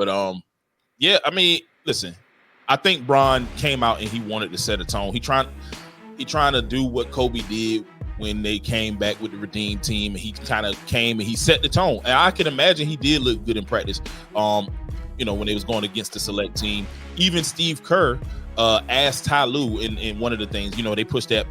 But yeah, I mean, listen, I think Bron came out and he wanted to set a tone. He trying to do what Kobe did when they came back with the Redeem team. He kind of came and he set the tone. And I can imagine he did look good in practice. When they was going against the select team. Even Steve Kerr asked Ty Lue in one of the things, they pushed that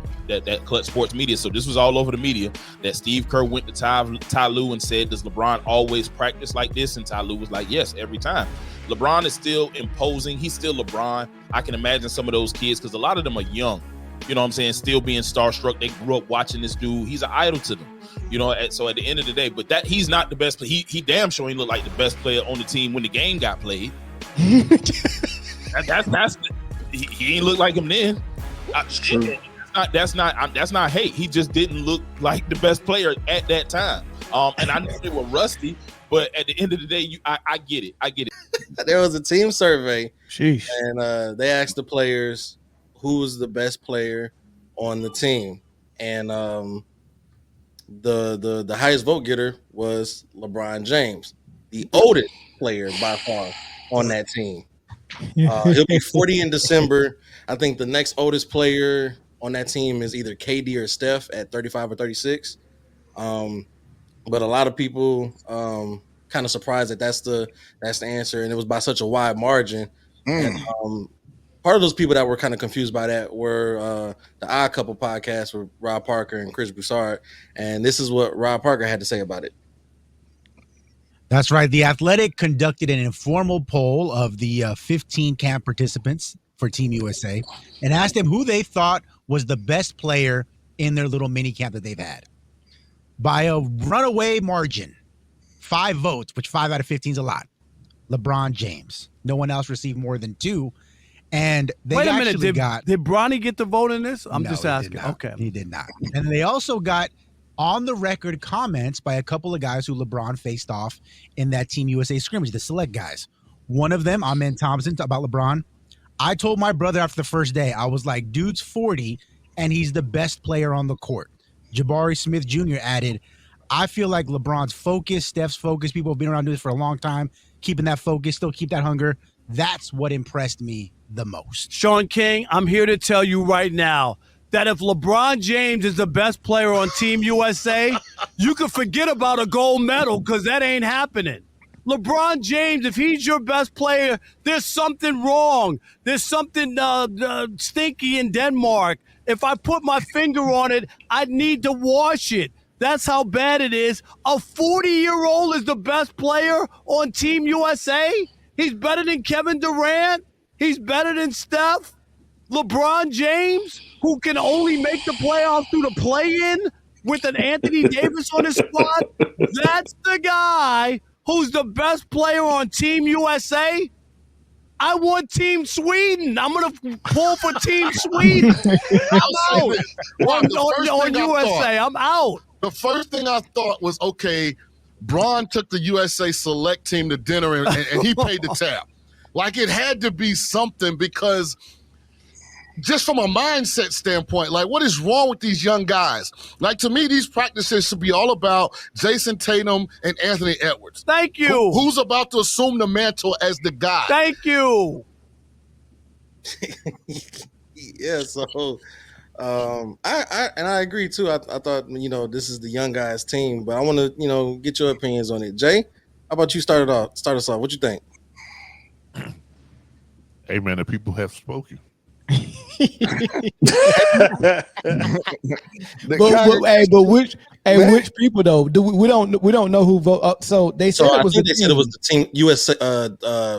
Klutch Sports media. So this was all over the media that Steve Kerr went to Ty Lue and said, does LeBron always practice like this? And Ty Lue was like, yes, every time. LeBron is still imposing. He's still LeBron. I can imagine some of those kids, because a lot of them are young, you know what I'm saying, still being starstruck. They grew up watching this dude. He's an idol to them, so at the end of the day, but that he's not the best player. He damn sure he looked like the best player on the team when the game got played. He ain't look like him then. That's not hate. He just didn't look like the best player at that time. And I know they were rusty, but at the end of the day, I get it. There was a team survey. Sheesh. And they asked the players who was the best player on the team, and the highest vote getter was LeBron James, the oldest player by far on that team. He'll be 40 in December. I think the next oldest player on that team is either KD or Steph at 35 or 36. But a lot of people kind of surprised that that's the answer, and it was by such a wide margin. And, part of those people that were kind of confused by that were the Odd Couple podcast with Rob Parker and Chris Broussard, and this is what Rob Parker had to say about it. That's right. The Athletic conducted an informal poll of the 15 camp participants for Team USA and asked them who they thought was the best player in their little mini camp that they've had. By a runaway margin, 5 votes, which 5 out of 15 is a lot. LeBron James. No one else received more than 2. And they Wait a minute, actually did Bronny get the vote in this? I'm just asking. Okay. He did not. And they also got on the record comments by a couple of guys who LeBron faced off in that Team USA scrimmage, the select guys. One of them, Amen Thompson, about LeBron. I told my brother after the first day, I was like, dude's 40 and he's the best player on the court. Jabari Smith Jr. added, I feel like LeBron's focus, Steph's focus, people have been around doing this for a long time, keeping that focus, still keep that hunger. That's what impressed me the most. Sean King, I'm here to tell you right now that if LeBron James is the best player on Team USA, you can forget about a gold medal because that ain't happening. LeBron James, if he's your best player, there's something wrong. There's something stinky in Denmark. If I put my finger on it, I'd need to wash it. That's how bad it is. A 40-year-old is the best player on Team USA? He's better than Kevin Durant? He's better than Steph? LeBron James, who can only make the playoffs through the play-in with an Anthony Davis on his squad? That's the guy who's the best player on Team USA? I want Team Sweden. I'm going to pull for Team Sweden. I'm out. On USA, I'm out. The first thing I thought was, okay, Bron took the USA select team to dinner and he paid the tab. Like, it had to be something, because just from a mindset standpoint, like, what is wrong with these young guys? Like, to me, these practices should be all about Jason Tatum and Anthony Edwards. Thank you. Who's about to assume the mantle as the guy? Thank you. Yeah, so I agree too. I thought, this is the young guys team, but I want to, get your opinions on it. Jay, how about you start us off? What you think? Hey man, the people have spoken. Which people though? We don't know who vote. So they said it was they said it was the Team USA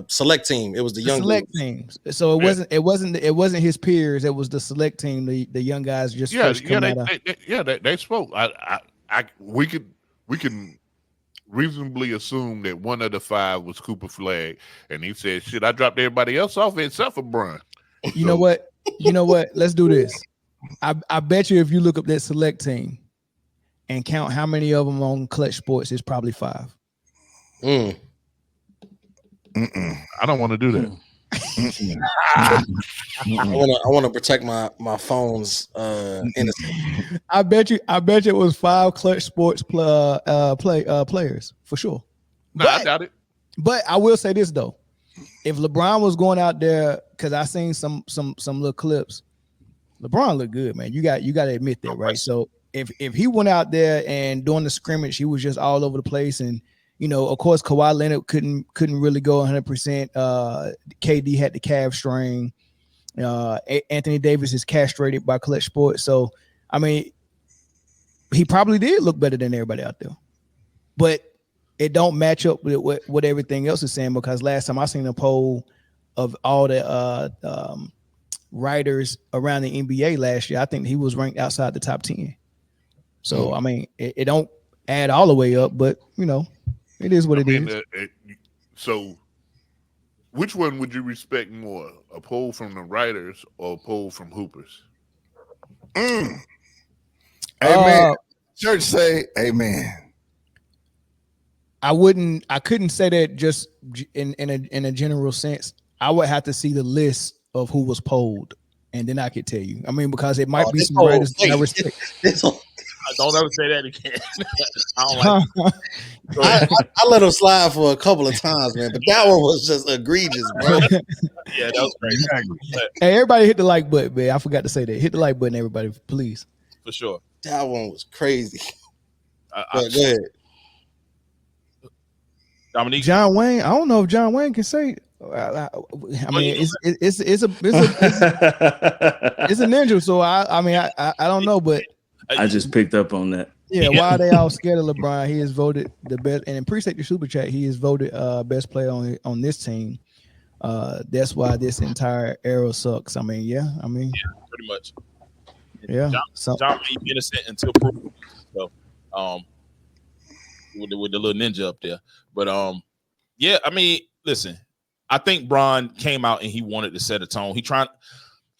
select team. It was the young select teams. So it wasn't his peers. It was the select team. The young guys just they spoke. We can reasonably assume that one of the 5 was Cooper Flagg, and he said, "Shit, I dropped everybody else off except for Bron." You know what? Let's do this. I bet you if you look up that select team and count how many of them on Klutch Sports, it's probably 5. I don't want to do that. I want to protect my phone's innocence. I bet you it was 5 Klutch Sports players for sure. No, I doubt it. But I will say this though, if LeBron was going out there, because I seen some little clips, LeBron looked good, man. You got to admit that, right? So if he went out there and during the scrimmage, he was just all over the place, and of course, Kawhi Leonard couldn't really go 100%. KD had the calf strain. Anthony Davis is castrated by Klutch Sports, so I mean, he probably did look better than everybody out there, but it don't match up with what everything else is saying, because last time I seen a poll of all the writers around the NBA last year, I think he was ranked outside the top 10. So I mean, it don't add all the way up, but it is what it is. So which one would you respect more, a poll from the writers or a poll from hoopers? Amen. Church say amen. I couldn't say that just in a general sense. I would have to see the list of who was polled, and then I could tell you. I mean, because it might be some writers that I respect. Don't ever say that again. I don't like I let him slide for a couple of times, man, but that one was just egregious, bro. Yeah, that was crazy. Hey, everybody hit the like button, man. I forgot to say that. Hit the like button, everybody, please. For sure. That one was crazy. Go ahead. Dominique. John Wayne. I don't know if John Wayne can say. I mean, it's a ninja. So I don't know, but I just picked up on that. Yeah, why are they all scared of LeBron? He is voted the best, and appreciate your super chat. He is voted best player on this team. That's why this entire era sucks. I mean, pretty much. Yeah, John may be innocent until proven. So, with the little ninja up there, but yeah. I mean, listen. I think Bron came out and he wanted to set a tone. He trying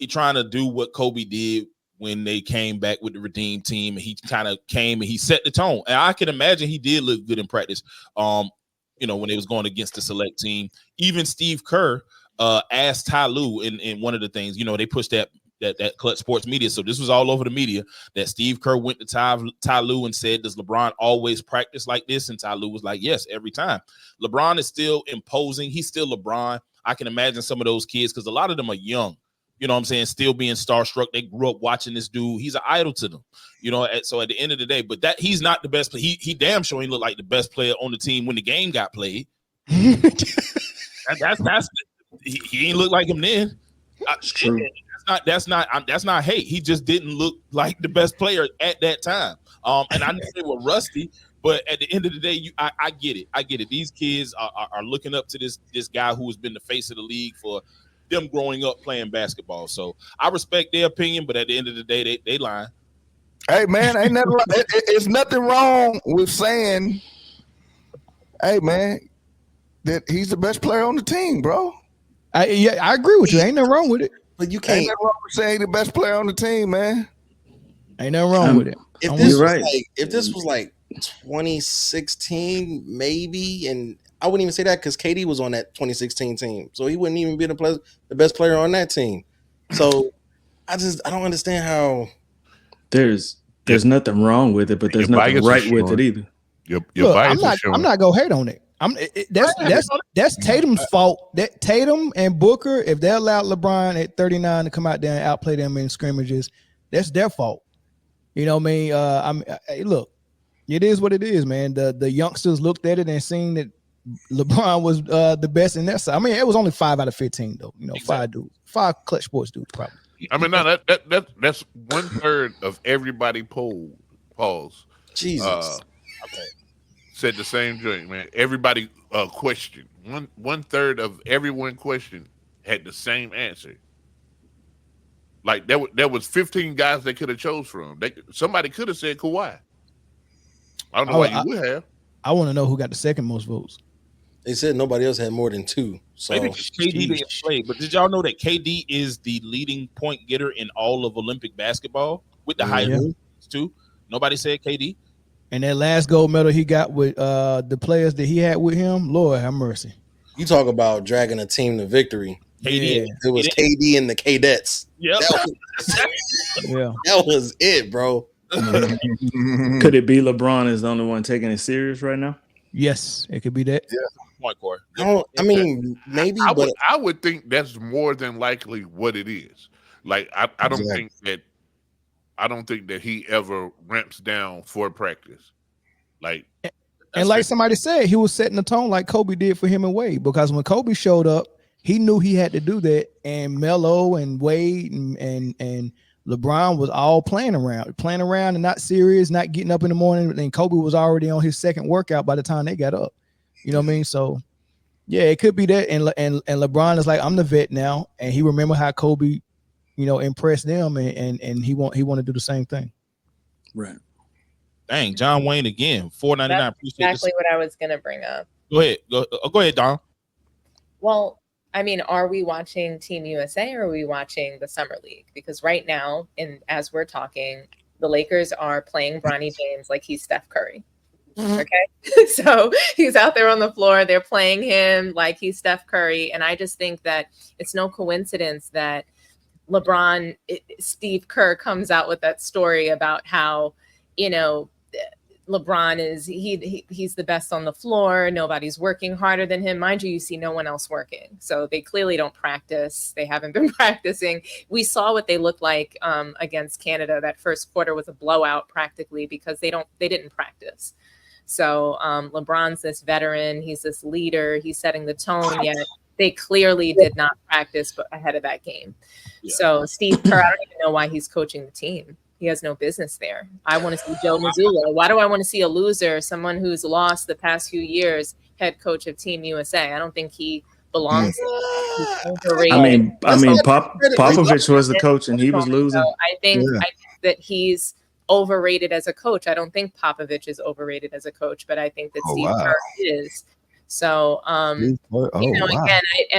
to do what Kobe did when they came back with the Redeem team. And he kind of came and he set the tone. And I can imagine he did look good in practice. When they was going against the select team. Even Steve Kerr asked Ty Lue in one of the things. They pushed that Klutch Sports media. So this was all over the media that Steve Kerr went to Ty Lue and said, does LeBron always practice like this? And Ty Lue was like, yes, every time. LeBron is still imposing. He's still LeBron. I can imagine some of those kids, because a lot of them are young, you know what I'm saying, still being starstruck. They grew up watching this dude. He's an idol to them, so at the end of the day, but that he's not the best player. He damn sure ain't look like the best player on the team when the game got played. That's he ain't look like him then. It's true. That's not hate. He just didn't look like the best player at that time. And I know they were rusty, but at the end of the day, I get it. I get it. These kids are looking up to this guy who has been the face of the league for them growing up playing basketball. So I respect their opinion, but at the end of the day, they lying. Hey man, ain't nothing. It's nothing wrong with saying, "Hey man, that he's the best player on the team, bro." I agree with you. Ain't nothing wrong with it. But you can't. Ain't nothing wrong with saying the best player on the team, man. Ain't nothing wrong with it. If this was like 2016, maybe, and I wouldn't even say that because KD was on that 2016 team, so he wouldn't even be the best player on that team. So I don't understand how. There's nothing wrong with it, but there's nothing right with it either. Your bias I'm not gonna hate on it. That's Tatum's fault. That Tatum and Booker, if they allowed LeBron at 39 to come out there and outplay them in scrimmages, that's their fault. You know what I mean? Look, it is what it is, man. The youngsters looked at it and seen that LeBron was the best in their side. I mean, it was only 5 out of 15 though. Exactly. 5 Klutch Sports dudes probably. I mean, no, that's 1/3 of everybody polled. Pause. Jesus. Okay. Said the same thing, man. Everybody questioned. 1/3 of everyone questioned had the same answer. Like there was 15 guys they could have chose from. Somebody could have said Kawhi. I don't know why you would have. I want to know who got the second most votes. They said nobody else had more than 2. So maybe KD didn't play, but did y'all know that KD is the leading point getter in all of Olympic basketball with the highest too? Nobody said KD. And that last gold medal he got with the players that he had with him, Lord have mercy. You talk about dragging a team to victory. KD. It was KD and the Cadets. Yeah. That was it, bro. Could it be LeBron is the only one taking it serious right now? Yes, it could be that. Yeah. point, Corey. I mean, maybe, but I would think that's more than likely what it is. Like I don't think that he ever ramps down for practice. Like, and like somebody said, he was setting the tone like Kobe did for him and Wade, because when Kobe showed up, he knew he had to do that, and Melo and Wade and LeBron was all playing around and not serious, not getting up in the morning. And Kobe was already on his second workout by the time they got up. You know what I mean? So yeah, it could be that. And LeBron is like, I'm the vet now, and he remember how Kobe, impressed them, and he want to do the same thing. Right. Dang, John Wayne again, $4.99. That's exactly what I was gonna bring up. Go ahead, Don. Well, I mean, are we watching Team USA or are we watching the Summer League? Because right now, as we're talking, the Lakers are playing Bronny James like he's Steph Curry. Okay. So he's out there on the floor. They're playing him like he's Steph Curry. And I just think that it's no coincidence that Steve Kerr comes out with that story about how, LeBron he's the best on the floor. Nobody's working harder than him. Mind you see no one else working. So they clearly don't practice. They haven't been practicing. We saw what they looked like against Canada. That first quarter was a blowout practically because they didn't practice. So LeBron's this veteran. He's this leader. He's setting the tone. Yet they clearly did not practice ahead of that game. Yeah. So Steve Kerr, I don't even know why he's coaching the team. He has no business there. I want to see Joe Mazzulla. Why do I want to see a loser, someone who's lost the past few years, head coach of Team USA? I don't think he belongs. I mean, Popovich was the coach and he was losing. So I think that he's overrated as a coach. I don't think Popovich is overrated as a coach, but I think that Steve Kerr is. So, again,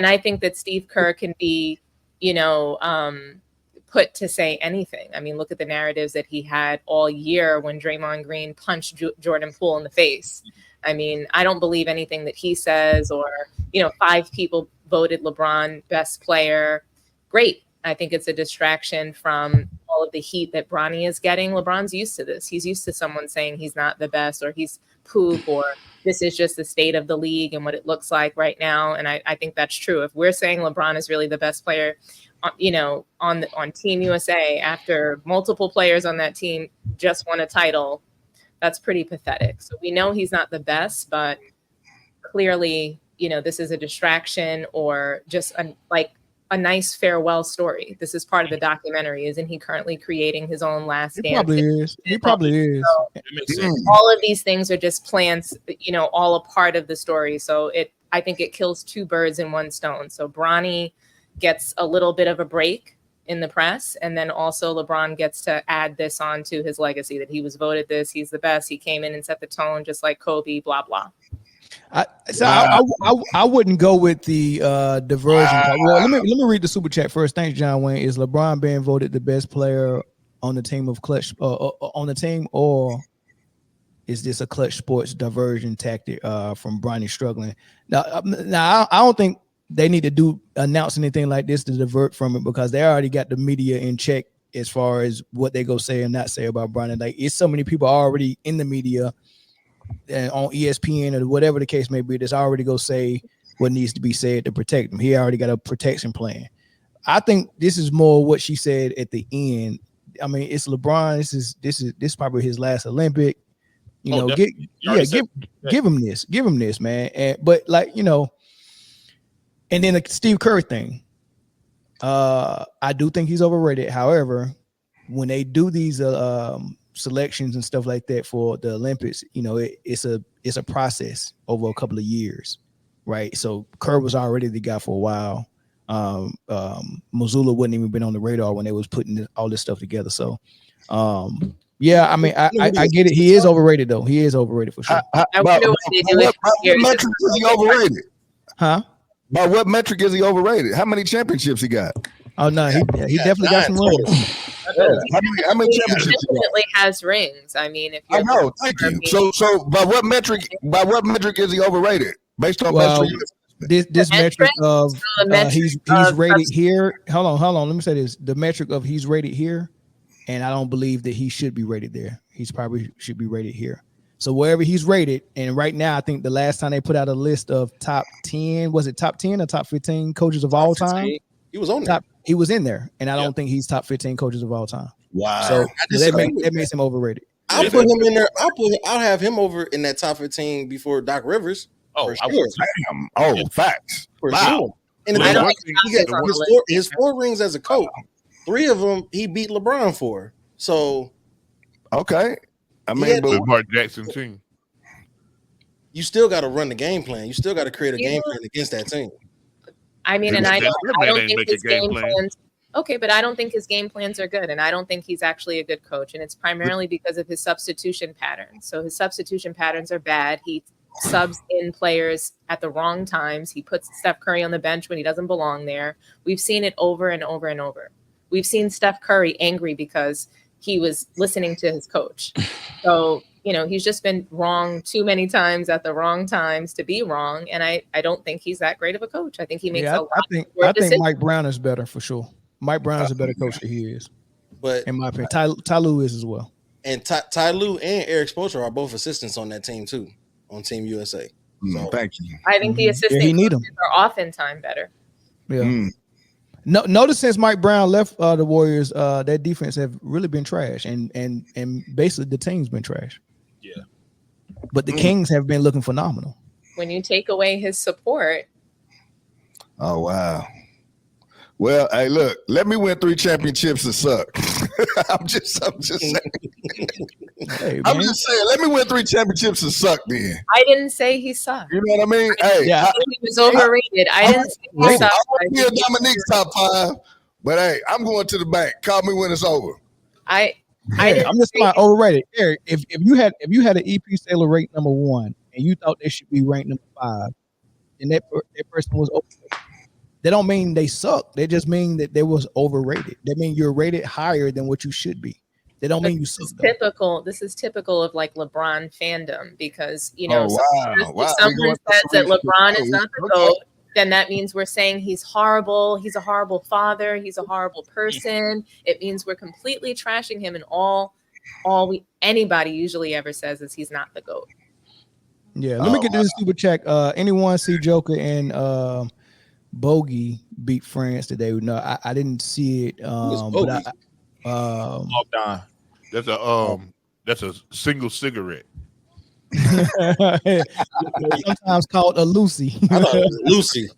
I think that Steve Kerr can be, put to say anything. I mean, look at the narratives that he had all year when Draymond Green punched Jordan Poole in the face. I mean, I don't believe anything that he says, or, 5 people voted LeBron best player. Great. I think it's a distraction from all of the heat that Bronny is getting. LeBron's used to this. He's used to someone saying he's not the best, or he's poop, or this is just the state of the league and what it looks like right now. And I think that's true. If we're saying LeBron is really the best player, on Team USA, after multiple players on that team just won a title, that's pretty pathetic. So we know he's not the best, but clearly, this is a distraction or just a nice farewell story. This is part of the documentary. Isn't he currently creating his own last dance? He probably is. So all of these things are just plans, all a part of the story. So I think it kills 2 birds in one stone. So Bronny gets a little bit of a break in the press, and then also LeBron gets to add this on to his legacy, that he was voted this, he's the best, he came in and set the tone just like Kobe, blah blah. I wouldn't go with the diversion. Well, let me read the super chat first. Thanks, John Wayne. Is LeBron being voted the best player on the team of Klutch on the team, or is this a Klutch Sports diversion tactic from Bronny struggling? Now I don't think they need to announce anything like this to divert from it, because they already got the media in check as far as what they go say and not say about Bronny. Like, it's so many people already in the media and on ESPN or whatever the case may be, that's already go say what needs to be said to protect him. He already got a protection plan. I think this is more what she said at the end. I mean, it's LeBron. This is probably his last Olympic. Give him this, man. But and then the Steve Kerr thing, I do think he's overrated. However, when they do these selections and stuff like that for the Olympics, it's a process over a couple of years, right? So Kerr was already the guy for a while. Mazzulla wouldn't even been on the radar when they was putting all this stuff together. So, yeah, I mean, I get it. He is overrated, though. He is overrated for sure. What metric is he overrated? Huh? By what metric is he overrated? How many championships he got? Oh no, he definitely got some rings. How many championships? He definitely has rings. I mean, if I know, thank you. So by what metric is he overrated? Based on this metric of he's rated here. Hold on. Let me say this: the metric of he's rated here, and I don't believe that he should be rated there. He's probably should be rated here. So wherever he's rated, and right now I think the last time they put out a list of top 10, was it top 10 or top 15 coaches of all time? He was on there. He was in there, and I don't think he's top 15 coaches of all time. Wow. So that makes him overrated. I'll put him in there. I'll have him over in that top 15 before Doc Rivers. Oh, for sure. Damn. Oh, facts. For Wow. sure. And I don't he got his 4 rings as a coach. 3 of them he beat LeBron for. So okay. I mean, the Mark Jackson team. You still got to run the game plan. You still got to create a game plan against that team. I mean, and I don't think his game plans. Okay, but I don't think his game plans are good, and I don't think he's actually a good coach, and it's primarily because of his substitution patterns. So his substitution patterns are bad. He subs in players at the wrong times. He puts Steph Curry on the bench when he doesn't belong there. We've seen it over and over and over. We've seen Steph Curry angry because he was listening to his coach. So, he's just been wrong too many times at the wrong times to be wrong, and I don't think he's that great of a coach. I think he makes a lot I think Mike Brown is better for sure. Mike Brown is a better coach than he is. But in my opinion, Ty Lue is as well. And Ty Lue and Eric Spoelstra are both assistants on that team too, on Team USA. So, thank you. I think the assistant coaches are oftentimes better. Yeah. No, notice since Mike Brown left the Warriors, their defense have really been trash, and basically the team's been trash. Yeah. But the Kings have been looking phenomenal. When you take away his support. Oh wow. Well, hey, look, let me win 3 championships and suck. I'm just saying. Hey, I'm just saying, let me win 3 championships and suck then. I didn't say he sucked. You know what I mean? Hey, he was overrated. I didn't say he sucked. I want to be a Dominique's top 5, but hey, I'm going to the bank. Call me when it's over. I'm just not overrated. Eric, if you had an EP Sailor rate number 1 and you thought they should be ranked number 5, and that person was overrated. They don't mean they suck. They just mean that they was overrated. They mean you're rated higher than what you should be. They don't mean you suck. This is typical of like LeBron fandom because if someone says that LeBron is not the GOAT, then that means we're saying he's horrible. He's a horrible father. He's a horrible person. It means we're completely trashing him, and all anybody usually ever says is he's not the GOAT. Yeah, let me get to this super check. Anyone see Joker and Bogey beat France today? No, I didn't see it. But that's a single cigarette. Sometimes called a Lucy. I thought it was Lucy.